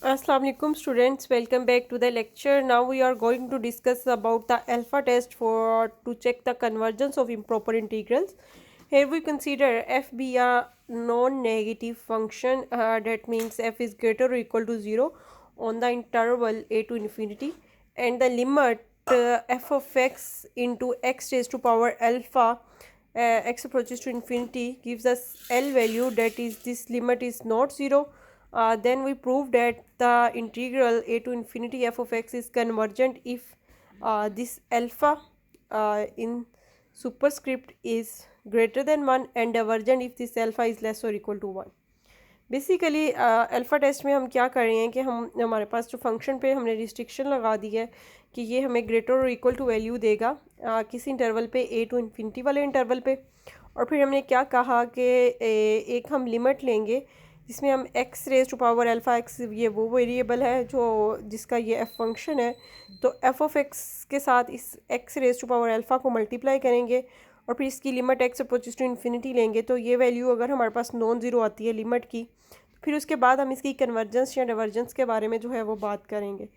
Assalamu alaikum students, welcome back to the lecture. Now we are going to discuss about the alpha test for to check the convergence of improper integrals. Here we consider f be a non-negative function, that means f is greater or equal to 0 on the interval a to infinity, and the limit f of x into x raised to power alpha x approaches to infinity gives us L value, that is this limit is not 0. Then we prove that the integral a to infinity f of x is convergent if this alpha in superscript is greater than 1 and divergent if this alpha is less or equal to 1. Basically alpha test में हम क्या कर रहे हैं कि हमारे पास जो function पे हमने रिस्ट्रिक्शन लगा दी है कि ये हमें ग्रेटर और इक्वल टू वैल्यू देगा किसी इंटरवल पे ए टू इन्फिनिटी वाले इंटरवल पे। और फिर हमने क्या कहा कि एक हम लिमिट लेंगे जिसमें हम x raise to power alpha x, ये वो वेरिएबल है जो जिसका ये एफ फंक्शन है, तो एफ ऑफ एक्स के साथ इस x raise to power alpha को मल्टीप्लाई करेंगे और फिर इसकी limit x approaches to infinity लेंगे। तो ये वैल्यू अगर हमारे पास नॉन ज़ीरो आती है लिमिट की, तो फिर उसके बाद हम इसकी कन्वर्जेंस या डाइवर्जेंस के बारे में जो है वो बात करेंगे।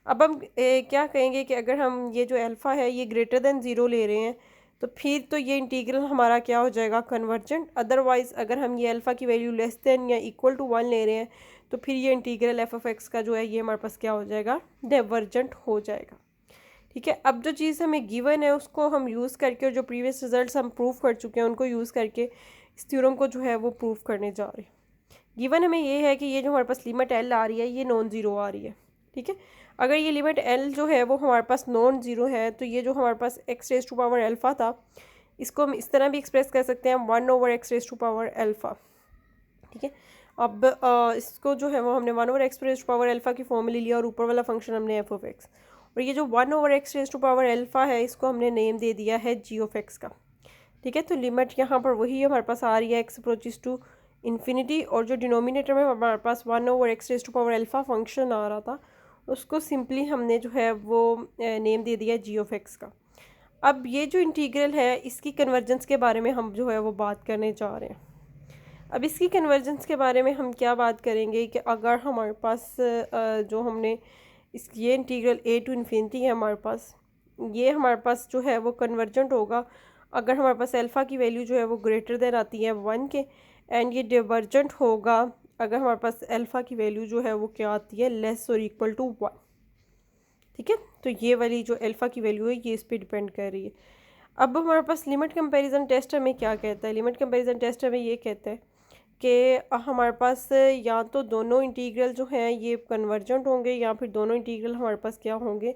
अब हम क्या कहेंगे कि अगर हम ये जो अल्फ़ा है ये ग्रेटर दैन ज़ीरो ले रहे हैं तो फिर तो ये इंटीग्रल हमारा क्या हो जाएगा, कन्वर्जेंट। अदरवाइज़ अगर हम ये अल्फ़ा की वैल्यू लेस दैन या इक्वल टू 1 ले रहे हैं तो फिर ये इंटीग्रल एफ ऑफ एक्स का जो है ये हमारे पास क्या हो जाएगा, डाइवर्जेंट हो जाएगा। ठीक है, अब जो चीज़ हमें गिवन है उसको हम यूज़ करके और जो प्रीवियस रिजल्ट्स हम प्रूव कर चुके हैं उनको यूज़ करके इस थ्योरम को जो है वो प्रूव करने जा रहे हैं। गिवन हमें ये है कि ये जो हमारे पास लिमिट एल आ रही है ये नॉन ज़ीरो आ रही है। ठीक है, अगर ये लिमिट एल जो है वो हमारे पास नॉन ज़ीरो है तो ये जो हमारे पास x raise to power alpha था इसको हम इस तरह भी एक्सप्रेस कर सकते हैं 1 over x raise to power alpha. ठीक है, अब इसको जो है वो हमने 1 over x raise to power alpha की फॉर्म ले लिया और ऊपर वाला फंक्शन हमने एफ ऑफ एक्स, और ये जो 1 over x raise to power alpha है इसको हमने नेम दे दिया है जी ऑफ एक्स का। ठीक है, तो लिमिट यहाँ पर वही हमारे पास आ रही है एक्स अप्रोचेस टू इन्फिनिटी, और जो डिनोमिनेटर में हमारे पास 1 over x raise to power alpha function आ रहा था उसको सिंपली हमने जो है वो नेम दे दिया जी ऑफ एक्स का। अब ये जो इंटीग्रल है इसकी कन्वर्जेंस के बारे में हम जो है वो बात करने जा रहे हैं। अब इसकी कन्वर्जेंस के बारे में हम क्या बात करेंगे कि अगर हमारे पास जो हमने इस ये इंटीग्रल ए टू इन्फिनिटी है हमारे पास, ये हमारे पास जो है वो कन्वर्जेंट होगा अगर हमारे पास अल्फ़ा की वैल्यू जो है वो ग्रेटर देन आती है 1 के, एंड ये डिवर्जेंट होगा अगर हमारे पास अल्फ़ा की वैल्यू जो है वो क्या आती है, लेस और इक्वल टू 1। ठीक है, तो ये वाली जो अल्फ़ा की वैल्यू है ये इस पर डिपेंड कर रही है। अब हमारे पास लिमिट कंपैरिजन टेस्ट हमें क्या कहता है, लिमिट कंपैरिजन टेस्ट हमें ये कहता है कि हमारे पास या तो दोनों इंटीग्रल जो हैं ये कन्वर्जेंट होंगे या फिर दोनों इंटीग्रल हमारे पास क्या होंगे,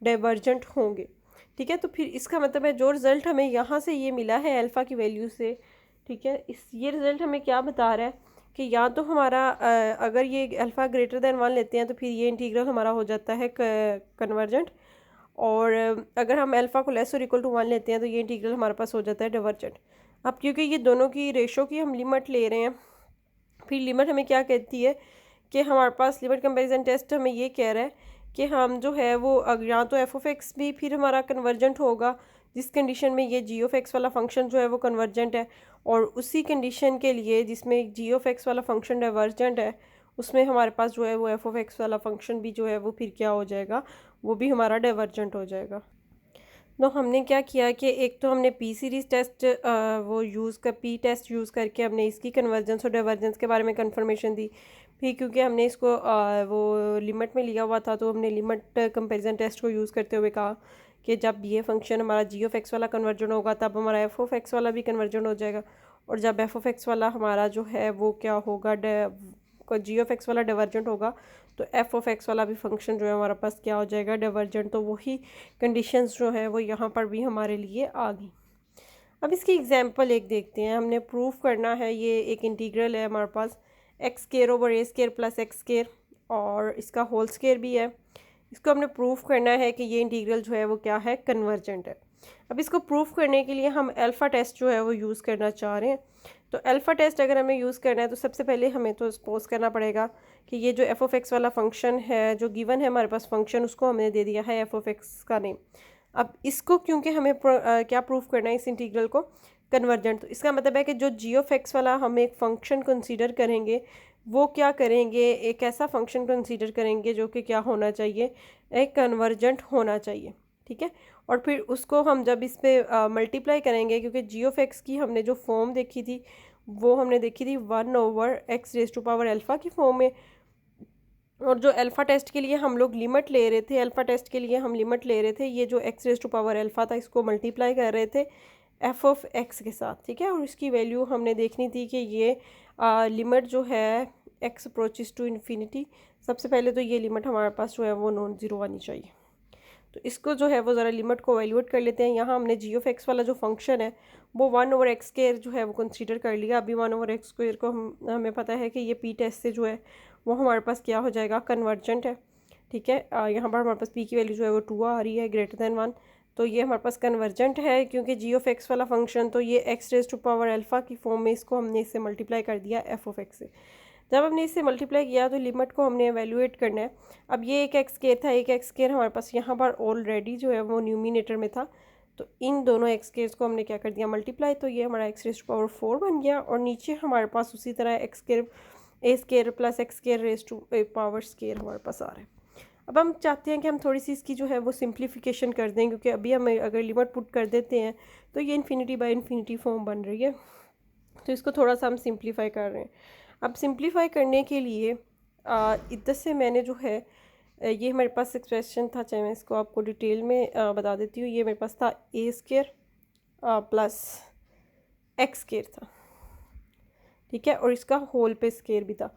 डाइवर्जेंट होंगे। ठीक है, तो फिर इसका मतलब है जो रिज़ल्ट हमें यहाँ से ये मिला है अल्फ़ा की वैल्यू से, ठीक है, ये रिज़ल्ट हमें क्या बता रहा है कि या तो हमारा अगर ये अल्फ़ा ग्रेटर दैन 1 लेते हैं तो फिर ये इंटीग्रल हमारा हो जाता है कन्वर्जेंट, और अगर हम अल्फ़ा को लेस और इक्वल टू 1 लेते हैं तो ये इंटीग्रल हमारे पास हो जाता है डाइवर्जेंट। अब क्योंकि ये दोनों की रेशो की हम लिमिट ले रहे हैं, फिर लिमिट हमें क्या कहती है कि हमारे पास लिमिट कंपैरिजन टेस्ट हमें ये कह रहा है कि हम जो है वो या तो एफ ऑफ एक्स भी फिर हमारा कन्वर्जेंट होगा जिस कंडीशन में ये जी ऑफ एक्स वाला फंक्शन जो है वो कन्वर्जेंट है, और उसी कंडीशन के लिए जिसमें जी ऑफ एक्स वाला फंक्शन डाइवर्जेंट है उसमें हमारे पास जो है वो एफ ऑफ एक्स वाला फंक्शन भी जो है वो फिर क्या हो जाएगा, वो भी हमारा डाइवर्जेंट हो जाएगा। तो हमने क्या किया कि एक तो हमने पी सीरीज़ टेस्ट वो यूज़ कर पी टेस्ट यूज़ करके हमने इसकी कन्वर्जेंस और डाइवर्जेंस के बारे में कंफर्मेशन दी। फिर क्योंकि हमने इसको वो लिमिट में लिया हुआ था तो हमने लिमिट कंपैरिजन टेस्ट को यूज़ करते हुए कहा कि जब ये फंक्शन हमारा जी ऑफ एक्स वाला कन्वर्जन होगा तब हमारा एफ ऑफ एक्स वाला भी कन्वर्जन हो जाएगा, और जब एफ ऑफ एक्स वाला हमारा जो है वो क्या होगा, जी ऑफ एक्स वाला डाइवर्जेंट होगा तो एफ ऑफ एक्स वाला भी फंक्शन जो है हमारे पास क्या हो जाएगा, डाइवर्जेंट। तो वही कंडीशंस जो है वो यहाँ पर भी हमारे लिए आ गई। अब इसकी एग्जांपल एक देखते हैं, हमने प्रूफ करना है ये एक इंटीग्रल है हमारे पास एक्स स्केयर ओवर ए स्केयर प्लस एक्स स्केयर, और इसका होल स्केयर भी है। इसको हमने प्रूफ करना है कि ये इंटीग्रल जो है वो क्या है, कन्वर्जेंट है। अब इसको प्रूफ करने के लिए हम अल्फ़ा टेस्ट जो है वो यूज़ करना चाह रहे हैं। तो अल्फ़ा टेस्ट अगर हमें यूज़ करना है तो सबसे पहले हमें तो सपोज करना पड़ेगा कि ये जो एफ ऑफ एक्स वाला फंक्शन है जो गिवन है हमारे पास फंक्शन, उसको हमने दे दिया है एफ ऑफ एक्स का नेम। अब इसको क्योंकि हमें क्या प्रूफ करना है इस इंटीग्रल को, कन्वर्जेंट, तो इसका मतलब है कि जो जी ऑफ एक्स वाला हम एक फ़ंक्शन कंसीडर करेंगे वो क्या करेंगे, एक ऐसा फंक्शन कंसीडर करेंगे जो कि क्या होना चाहिए, एक कन्वर्जेंट होना चाहिए, ठीक है। और फिर उसको हम जब इस पे मल्टीप्लाई करेंगे, क्योंकि जी ऑफ एक्स की हमने जो फॉर्म देखी थी वो हमने देखी थी 1/x⁻α की फॉर्म में। और जो अल्फ़ा टेस्ट के लिए हम लोग लिमिट ले रहे थे, अल्फ़ा टेस्ट के लिए हम लिमिट ले रहे थे, ये जो x⁻α था इसको मल्टीप्लाई कर रहे थे एफ ऑफ एक्स के साथ, ठीक है। और इसकी वैल्यू हमने देखनी थी कि ये लिमिट जो है x अप्रोचेस टू इन्फिनिटी, सबसे पहले तो ये लिमिट हमारे पास जो है वो नॉन ज़ीरो आनी चाहिए। तो इसको जो है वो ज़रा लिमिट को वैल्यूएट कर लेते हैं। यहाँ हमने जी ऑफ एक्स वाला जो फंक्शन है वो 1/x² जो है वो कंसीडर कर लिया। अभी 1/x² को हमें पता है कि ये पी टेस्ट से जो है वो हमारे पास क्या हो जाएगा, कन्वर्जेंट है, ठीक है। यहाँ पर हमारे पास पी की वैल्यू जो है वो 2 आ रही है >1, तो ये हमारे पास कन्वर्जेंट है, क्योंकि जी ऑफ एक्स वाला फंक्शन तो ये x⁻α की फॉर्म में इसको हमने इससे मल्टीप्लाई कर दिया एफ ऑफ एक्स से। जब हमने इससे मल्टीप्लाई किया तो लिमिट को हमने एवेल्यूएट करना है। अब ये एक x² था, एक x² हमारे पास यहाँ पर ऑलरेडी जो है वो न्यूमिनेटर में था, तो इन दोनों x² को हमने क्या कर दिया, मल्टीप्लाई, तो ये हमारा x⁻4 बन गया। और नीचे हमारे पास उसी तरह x² a² + x² हमारे पास आ रहा है। अब हम चाहते हैं कि हम थोड़ी सी इसकी जो है वो सिंप्लीफिकेशन कर दें, क्योंकि अभी हम अगर लिमिट पुट कर देते हैं तो ये इन्फिनिटी फॉर्म बन रही है, तो इसको थोड़ा सा हम सिंप्लीफाई कर रहे हैं। अब सिंप्लीफाई करने के लिए इधर से मैंने जो है ये हमारे पास एक्सप्रेशन था, चाहे मैं इसको आपको डिटेल में बता देती हूँ। ये मेरे पास था a² + x² था, ठीक है, और इसका होल पे स्केयर भी था।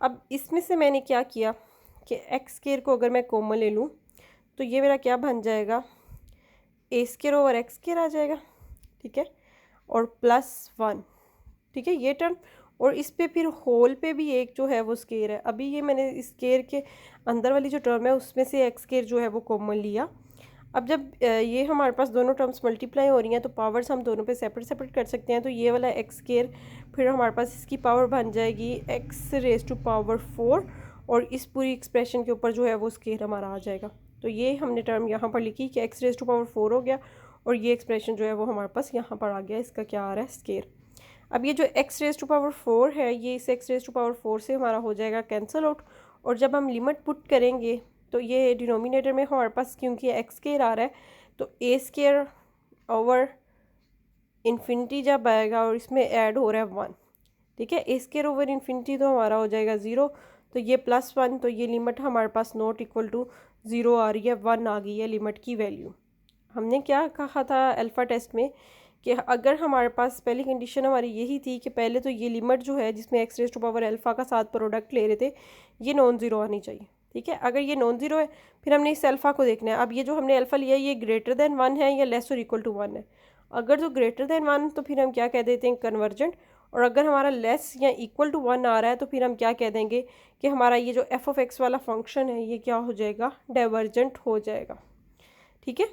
अब इसमें से मैंने क्या किया कि x² को अगर मैं कॉमन ले लूँ तो ये मेरा क्या बन जाएगा, a²/x² आ जाएगा, ठीक है, और +1, ठीक है, ये टर्म। और इस पे फिर होल पे भी एक जो है वो स्केयर है। अभी ये मैंने इस स्केयर के अंदर वाली जो टर्म है उसमें से x² जो है वो कॉमन लिया। अब जब ये हमारे पास दोनों टर्म्स मल्टीप्लाई हो रही हैं तो पावर्स हम दोनों पे सेपरेट कर सकते हैं। तो ये वाला x² फिर हमारे पास इसकी पावर बन जाएगी x⁻4, और इस पूरी एक्सप्रेशन के ऊपर जो है वो स्केयर हमारा आ जाएगा। तो ये हमने टर्म यहाँ पर लिखी कि x⁻4 हो गया, और ये एक्सप्रेशन जो है वो हमारे पास यहाँ पर आ गया, इसका क्या आ रहा है, स्केयर। अब ये जो x⁻4 है ये इस x⁻4 से हमारा हो जाएगा कैंसिल आउट। और जब हम लिमिट पुट करेंगे तो ये डिनोमिनेटर में हमारे पास क्योंकि x² आ रहा है तो a² जब आएगा और इसमें ऐड हो रहा है 1, ठीक है, a² तो हमारा हो जाएगा 0, तो ये +1, तो ये लिमिट हमारे पास नॉट इक्वल टू 0 आ रही है, 1 आ गई है लिमिट की वैल्यू। हमने क्या कहा था अल्फ़ा टेस्ट में कि अगर हमारे पास पहली कंडीशन हमारी यही थी कि पहले तो ये लिमिट जो है जिसमें x⁻α का साथ प्रोडक्ट ले रहे थे ये नॉन ज़ीरो आनी चाहिए, ठीक है। अगर ये नॉन ज़ीरो है फिर हमने इस अल्फ़ा को देखना है। अब ये जो हमने अल्फ़ा लिया है ये >1 है या <= 1 है। अगर जो >1 तो फिर हम क्या कह देते हैं, कन्वर्जेंट। और अगर हमारा लेस या =1 आ रहा है तो फिर हम क्या कह देंगे कि हमारा ये जो एफ ऑफ एक्स वाला फंक्शन है ये क्या हो जाएगा, डाइवर्जेंट हो जाएगा, ठीक है।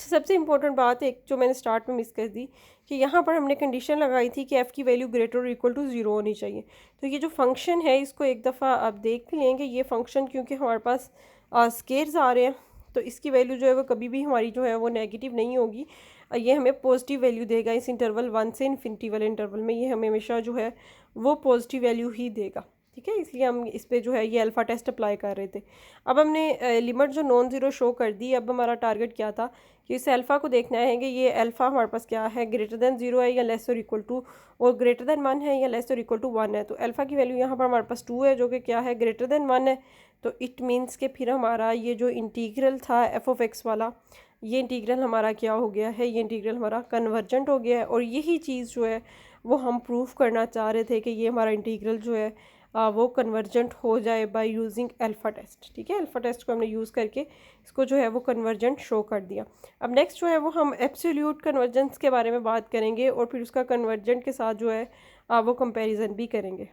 सबसे इम्पोर्टेंट बात एक जो मैंने स्टार्ट में मिस कर दी कि यहाँ पर हमने कंडीशन लगाई थी कि f की वैल्यू >= 0 होनी चाहिए। तो ये जो फंक्शन है इसको एक दफ़ा आप देख लेंगे, ये फंक्शन क्योंकि हमारे पास स्केयर्स आ रहे हैं तो इसकी वैल्यू जो है वो कभी भी हमारी जो है वो नेगेटिव नहीं होगी, ये हमें पॉजिटिव वैल्यू देगा। इस इंटरवल 1 से इन्फिनिटी वाले इंटरवल में ये हमें हमेशा जो है वो पॉजिटिव वैल्यू ही देगा, ठीक है। इसलिए हम इस पे जो है ये अल्फ़ा टेस्ट अप्लाई कर रहे थे। अब हमने लिमिट जो नॉन ज़ीरो शो कर दी। अब हमारा टारगेट क्या था कि इस अल्फ़ा को देखना है कि ये अल्फ़ा हमारे पास क्या है, >0 है या <= और >1 है या <= 1 है। तो अल्फ़ा की वैल्यू यहाँ पर हमारे पास 2 है जो कि क्या है, >1 है। तो इट मीन्स के फिर हमारा ये जो इंटीग्रल था एफ ऑफ एक्स वाला ये इंटीग्रल हमारा क्या हो गया है, ये इंटीग्रल हमारा कन्वर्जेंट हो गया है। और यही चीज़ जो है वो हम प्रूफ करना चाह रहे थे कि ये हमारा इंटीग्रल जो है वो कन्वर्जेंट हो जाए बाय यूजिंग अल्फ़ा टेस्ट, ठीक है। अल्फ़ा टेस्ट को हमने यूज़ करके इसको जो है वो कन्वर्जेंट शो कर दिया। अब नेक्स्ट जो है वो हम एब्सोल्यूट कन्वर्जेंस के बारे में बात करेंगे और फिर उसका कन्वर्जेंट के साथ जो है वो कंपैरिजन भी करेंगे।